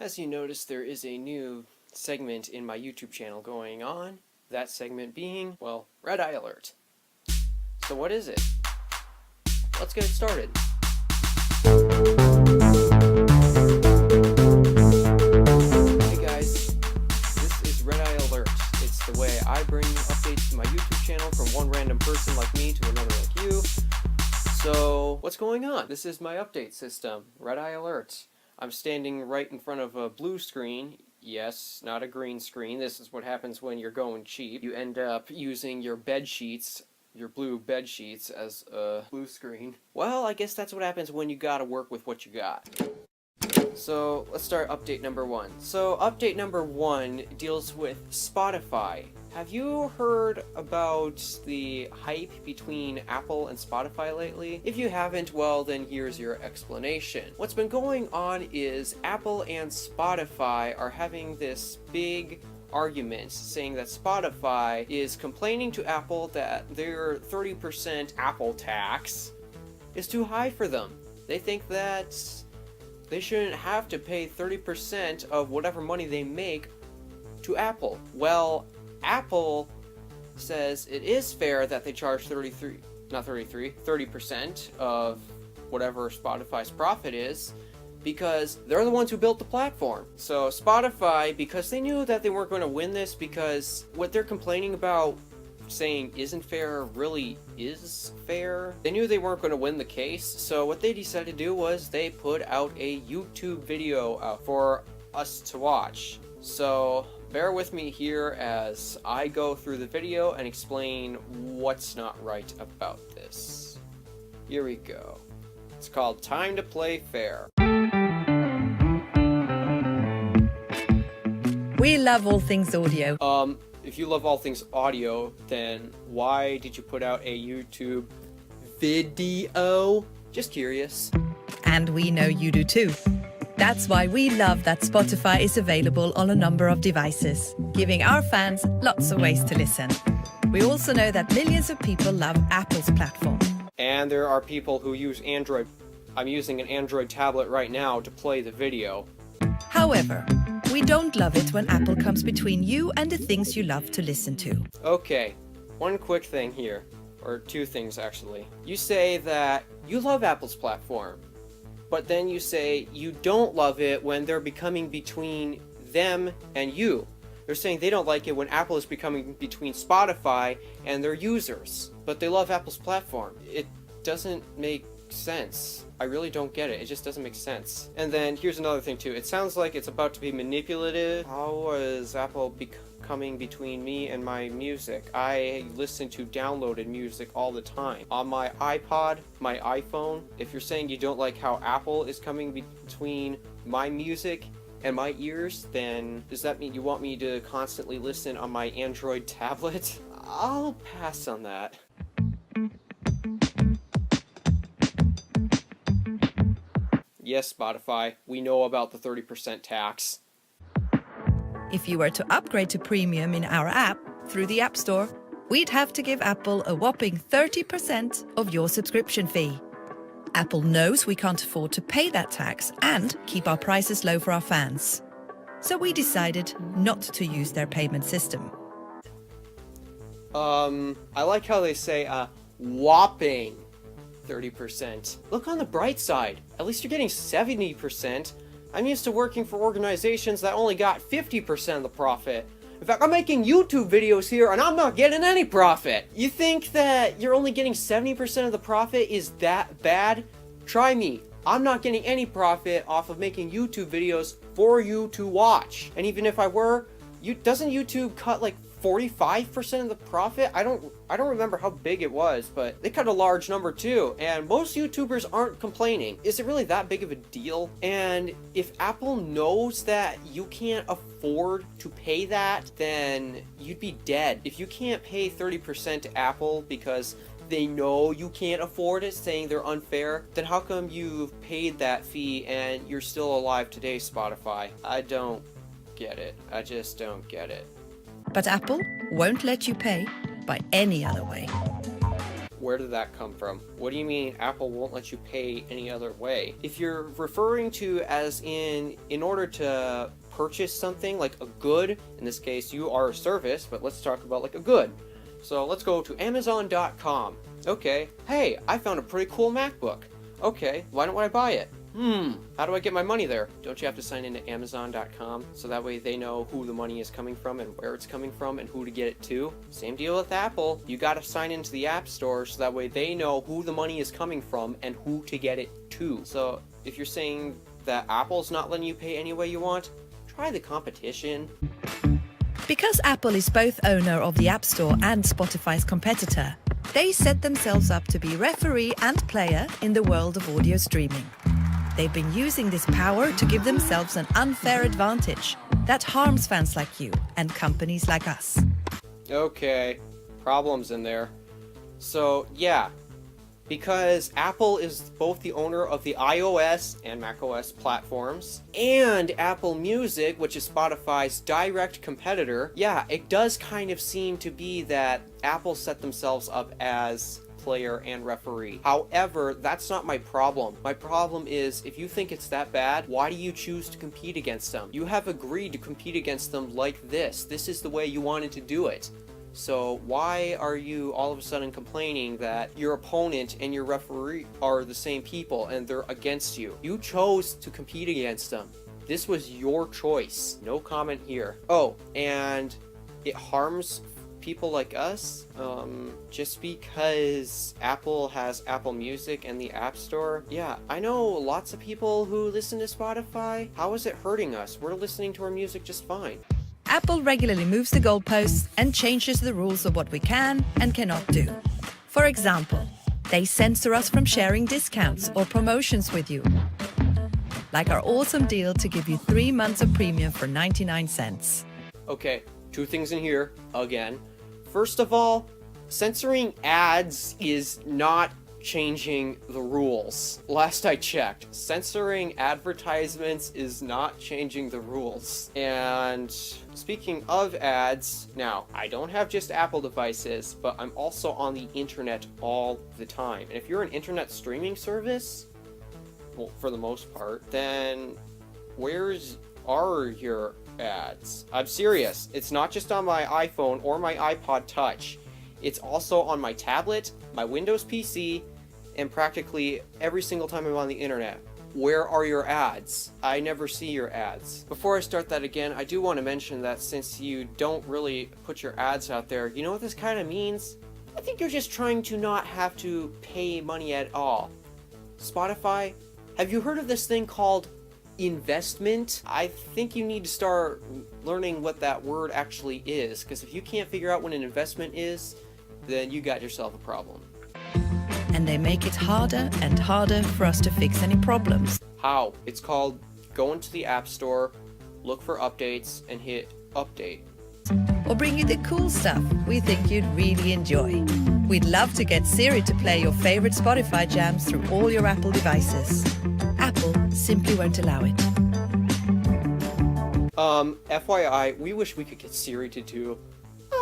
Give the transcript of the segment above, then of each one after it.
As you notice, there is a new segment in my YouTube channel going on. That segment being, well, RedEye Alert. So what is it? Let's get it started. Hey guys, this is RedEye Alert. It's the way I bring updates to my YouTube channel from one random person like me to another like you. So, what's going on? This is my update system, RedEye Alert. I'm standing right in front of a blue screen. Yes, not a green screen. This is what happens when you're going cheap. You end up using your bed sheets, your blue bed sheets, as a blue screen. Well, I guess that's what happens when you gotta work with what you got. So, let's start update number 1. So, update number 1 deals with Spotify. Have you heard about the hype between Apple and Spotify lately? If you haven't, well, then here's your explanation. What's been going on is Apple and Spotify are having this big argument saying that Spotify is complaining to Apple that their 30% Apple tax is too high for them. They think that they shouldn't have to pay 30% of whatever money they make to Apple. Well, Apple says it is fair that they charge 30% of whatever Spotify's profit is, because they're the ones who built the platform. So Spotify, because they knew that they weren't going to win this, because what they're complaining about saying isn't fair really is fair, they knew they weren't going to win the case. So what they decided to do was they put out a YouTube video out for us to watch. So bear with me here as I go through the video and explain what's not right about this. Here we go. It's called Time to Play Fair. We love all things audio. If you love all things audio, then why did you put out a YouTube video? Just curious. And we know you do too. That's why we love that Spotify is available on a number of devices, giving our fans lots of ways to listen. We also know that millions of people love Apple's platform. And there are people who use Android. I'm using an Android tablet right now to play the video. However, we don't love it when Apple comes between you and the things you love to listen to. Okay, one quick thing here, or two things actually. You say that you love Apple's platform, but then you say you don't love it when they're becoming between them and you. They're saying they don't like it when Apple is becoming between Spotify and their users, but they love Apple's platform. It doesn't make sense. I really don't get it. It just doesn't make sense. And then here's another thing too. It sounds like it's about to be manipulative. How is Apple coming between me and my music? I listen to downloaded music all the time. On my iPod, my iPhone. If you're saying you don't like how Apple is coming between my music and my ears, then does that mean you want me to constantly listen on my Android tablet? I'll pass on that. Yes, Spotify, we know about the 30% tax. If you were to upgrade to premium in our app through the App Store, we'd have to give Apple a whopping 30% of your subscription fee. Apple knows we can't afford to pay that tax and keep our prices low for our fans. So we decided not to use their payment system. I like how they say whopping 30%. Look on the bright side. At least you're getting 70%. I'm used to working for organizations that only got 50% of the profit. In fact, I'm making YouTube videos here and I'm not getting any profit. You think that you're only getting 70% of the profit is that bad? Try me. I'm not getting any profit off of making YouTube videos for you to watch. And even if I were, doesn't YouTube cut like 45% of the profit? I don't remember how big it was, but they cut a large number too, and most YouTubers aren't complaining. Is it really that big of a deal? And if Apple knows that you can't afford to pay that, then you'd be dead. If you can't pay 30% to Apple because they know you can't afford it, saying they're unfair, then how come you've paid that fee and you're still alive today, Spotify? I don't get it. I just don't get it. But Apple won't let you pay by any other way. Where did that come from? What do you mean Apple won't let you pay any other way? If you're referring to as in order to purchase something like a good, in this case you are a service, but let's talk about like a good. So let's go to Amazon.com. Okay, hey, I found a pretty cool MacBook. Okay, why don't I buy it? How do I get my money there? Don't you have to sign into Amazon.com so that way they know who the money is coming from and where it's coming from and who to get it to? Same deal with Apple. You gotta sign into the App Store so that way they know who the money is coming from and who to get it to. So if you're saying that Apple's not letting you pay any way you want, try the competition. Because Apple is both owner of the App Store and Spotify's competitor, they set themselves up to be referee and player in the world of audio streaming. They've been using this power to give themselves an unfair advantage that harms fans like you and companies like us. Okay, problems in there. So yeah, because Apple is both the owner of the iOS and macOS platforms, and Apple Music, which is Spotify's direct competitor, yeah, it does kind of seem to be that Apple set themselves up as player and referee. However, that's not my problem. My problem is, if you think it's that bad, why do you choose to compete against them? You have agreed to compete against them like this. This is the way you wanted to do it. So why are you all of a sudden complaining that your opponent and your referee are the same people and they're against you? You chose to compete against them. This was your choice. No comment here. Oh, and it harms people like us just because Apple has Apple Music and the App Store. Yeah, I know lots of people who listen to Spotify. How is it hurting us? We're listening to our music just fine. Apple regularly moves the goalposts and changes the rules of what we can and cannot do. For example, they censor us from sharing discounts or promotions with you. Like our awesome deal to give you 3 months of premium for 99 cents. Okay, 2 things in here, again. First of all, censoring ads is not changing the rules. Last I checked, censoring advertisements is not changing the rules. And speaking of ads, now, I don't have just Apple devices, but I'm also on the internet all the time. And if you're an internet streaming service, well, for the most part, then are your ads? I'm serious. It's not just on my iPhone or my iPod Touch. It's also on my tablet, my Windows PC, and practically every single time I'm on the internet. Where are your ads? I never see your ads. Before I start that again, I do want to mention that since you don't really put your ads out there, you know what this kind of means? I think you're just trying to not have to pay money at all. Spotify, have you heard of this thing called investment? I think you need to start learning what that word actually is, because if you can't figure out what an investment is, then you got yourself a problem. And they make it harder and harder for us to fix any problems. How? It's called go into the App Store, look for updates, and hit update. Or bring you the cool stuff we think you'd really enjoy. We'd love to get Siri to play your favorite Spotify jams through all your Apple devices. Apple simply won't allow it. FYI, we wish we could get Siri to do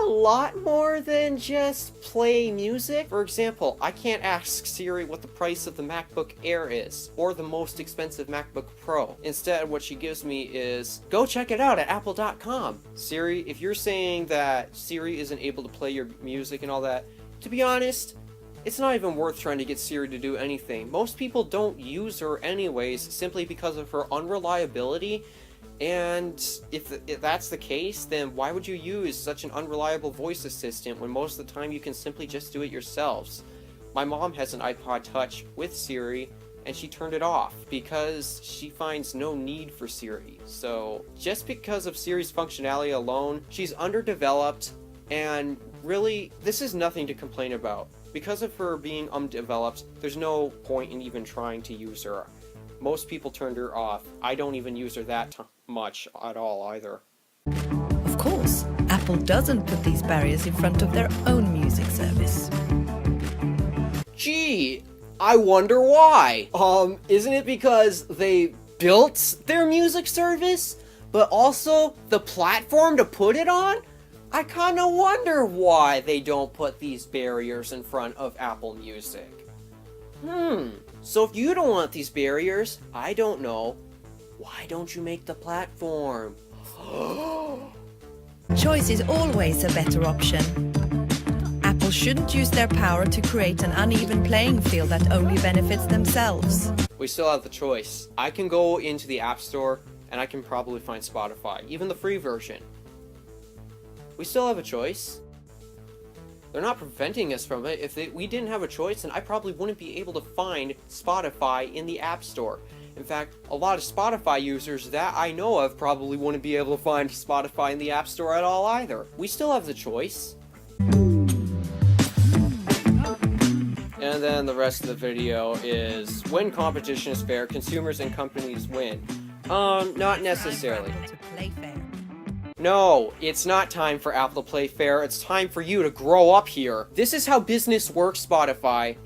a lot more than just play music. For example, I can't ask Siri what the price of the MacBook Air is, or the most expensive MacBook Pro. Instead, what she gives me is, go check it out at apple.com. Siri, if you're saying that Siri isn't able to play your music and all that, to be honest, it's not even worth trying to get Siri to do anything. Most people don't use her anyways, simply because of her unreliability. And if that's the case, then why would you use such an unreliable voice assistant when most of the time you can simply just do it yourselves? My mom has an iPod Touch with Siri, and she turned it off because she finds no need for Siri. So just because of Siri's functionality alone, she's underdeveloped, and really, this is nothing to complain about. Because of her being undeveloped, there's no point in even trying to use her. Most people turned her off. I don't even use her that much at all either. Of course, Apple doesn't put these barriers in front of their own music service. Gee, I wonder why. Isn't it because they built their music service, but also the platform to put it on? I kinda wonder why they don't put these barriers in front of Apple Music. So if you don't want these barriers, I don't know, why don't you make the platform? Choice is always a better option. Apple shouldn't use their power to create an uneven playing field that only benefits themselves. We still have the choice. I can go into the App Store and I can probably find Spotify, even the free version. We still have a choice. They're not preventing us from it. If we didn't have a choice, then I probably wouldn't be able to find Spotify in the App Store. In fact, a lot of Spotify users that I know of probably wouldn't be able to find Spotify in the App Store at all either. We still have the choice. And then the rest of the video is, when competition is fair, consumers and companies win. Not necessarily. No, it's not time for Apple to play fair. It's time for you to grow up here. This is how business works, Spotify.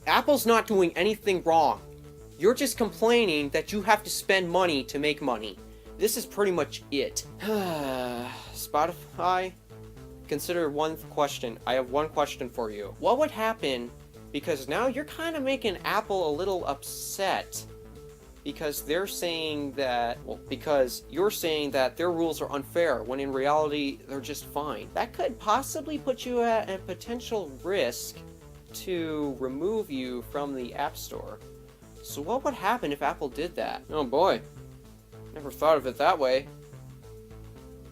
Apple's not doing anything wrong. You're just complaining that you have to spend money to make money. This is pretty much it. Spotify, consider one question. I have one question for you. What would happen, because now you're kind of making Apple a little upset, because they're saying that, because you're saying that their rules are unfair, when in reality, they're just fine. That could possibly put you at a potential risk to remove you from the App Store. So what would happen if Apple did that? Oh boy, never thought of it that way.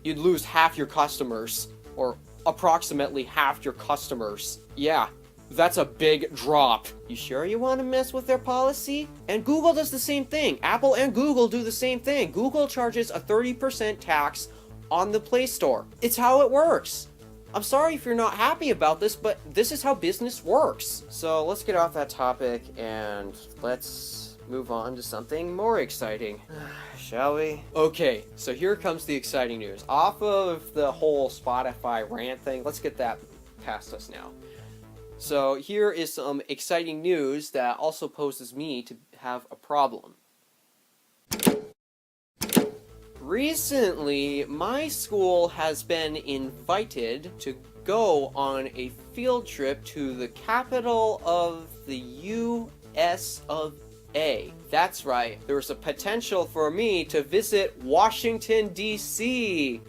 You'd lose half your customers, or approximately half your customers. Yeah. That's a big drop. You sure you want to mess with their policy? And Google does the same thing. Apple and Google do the same thing. Google charges a 30% tax on the Play Store. It's how it works. I'm sorry if you're not happy about this, but this is how business works. So let's get off that topic and let's move on to something more exciting. Shall we? Okay, so here comes the exciting news. Off of the whole Spotify rant thing, let's get that past us now. So here is some exciting news that also poses me to have a problem. Recently, my school has been invited to go on a field trip to the capital of the US of A. That's right, there's a potential for me to visit Washington, D.C.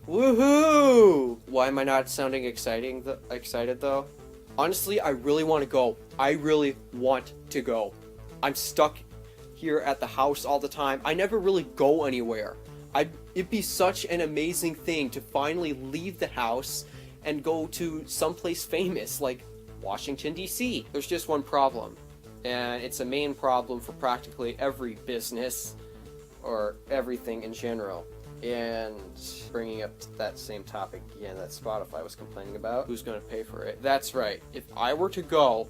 Woohoo! Why am I not sounding excited though? Honestly, I really want to go. I really want to go. I'm stuck here at the house all the time. I never really go anywhere. It'd be such an amazing thing to finally leave the house and go to someplace famous like Washington, D.C. There's just one problem, and it's a main problem for practically every business or everything in general. And bringing up that same topic again that Spotify was complaining about, who's going to pay for it? That's right. If I were to go,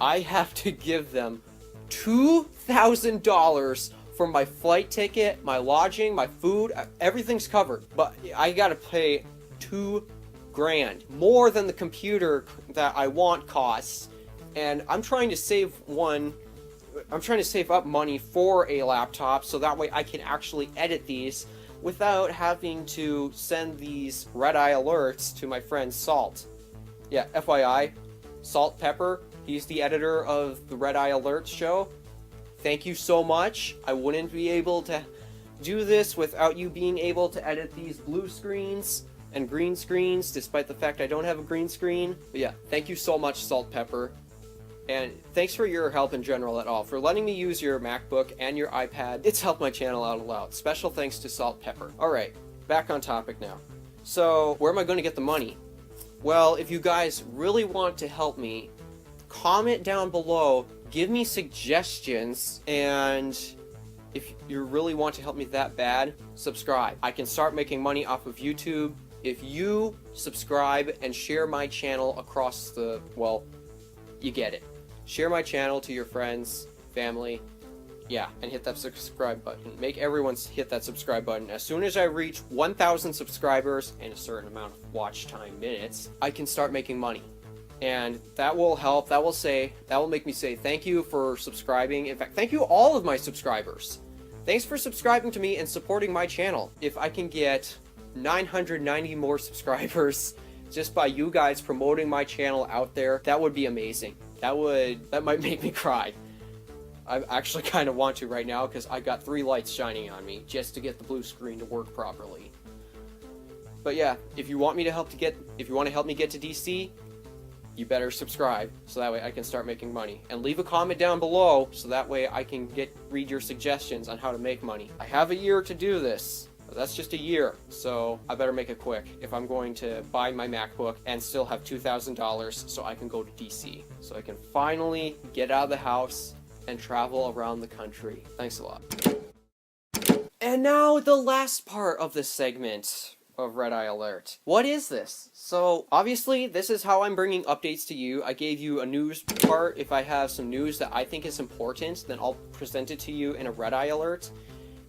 I have to give them $2,000 for my flight ticket, my lodging, my food, everything's covered. But I got to pay $2,000, more than the computer that I want costs. And I'm trying to save up money for a laptop so that way I can actually edit these without having to send these RedEye alerts to my friend Salt. Yeah, FYI, Salt Pepper, he's the editor of the RedEye Alert show. Thank you so much. I wouldn't be able to do this without you being able to edit these blue screens and green screens, despite the fact I don't have a green screen. But yeah, thank you so much, Salt Pepper. And thanks for your help in general at all, for letting me use your MacBook and your iPad. It's helped my channel out a lot. Special thanks to Salt Pepper. Alright, back on topic now. So, where am I going to get the money? Well, if you guys really want to help me, comment down below, give me suggestions, and if you really want to help me that bad, subscribe. I can start making money off of YouTube if you subscribe and share my channel across the, well, you get it. Share my channel to your friends, family, yeah, and hit that subscribe button. Make everyone hit that subscribe button. As soon as I reach 1,000 subscribers and a certain amount of watch time minutes, I can start making money. And that will help, that will make me say thank you for subscribing. In fact, thank you all of my subscribers. Thanks for subscribing to me and supporting my channel. If I can get 990 more subscribers just by you guys promoting my channel out there, that would be amazing. That might make me cry. I actually kind of want to right now because I got 3 lights shining on me just to get the blue screen to work properly. But yeah, if you want to help me get to DC, you better subscribe so that way I can start making money. And leave a comment down below so that way I can read your suggestions on how to make money. I have a year to do this. That's just a year, so I better make it quick if I'm going to buy my MacBook and still have $2,000 so I can go to DC. So I can finally get out of the house and travel around the country. Thanks a lot. And now the last part of this segment of RedEye Alert. What is this? So obviously this is how I'm bringing updates to you. I gave you a news part. If I have some news that I think is important, then I'll present it to you in a RedEye Alert.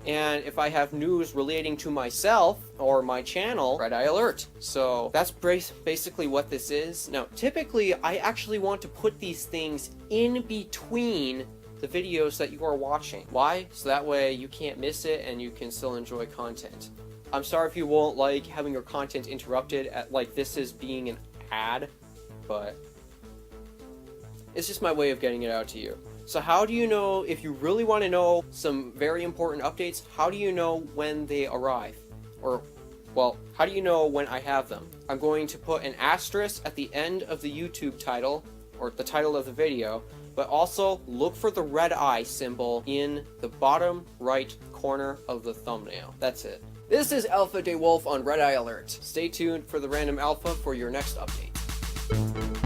And if I have news relating to myself or my channel, RedEye Alert. So that's basically what this is. Now, typically, I actually want to put these things in between the videos that you are watching. Why? So that way you can't miss it and you can still enjoy content. I'm sorry if you won't like having your content interrupted at like this is being an ad, but it's just my way of getting it out to you. So how do you know, if you really want to know some very important updates, how do you know when they arrive? Or, well, how do you know when I have them? I'm going to put an asterisk at the end of the YouTube title, or the title of the video, but also look for the red eye symbol in the bottom right corner of the thumbnail. That's it. This is Alpha Day Wolf on RedEye Alert. Stay tuned for the Random Alpha for your next update.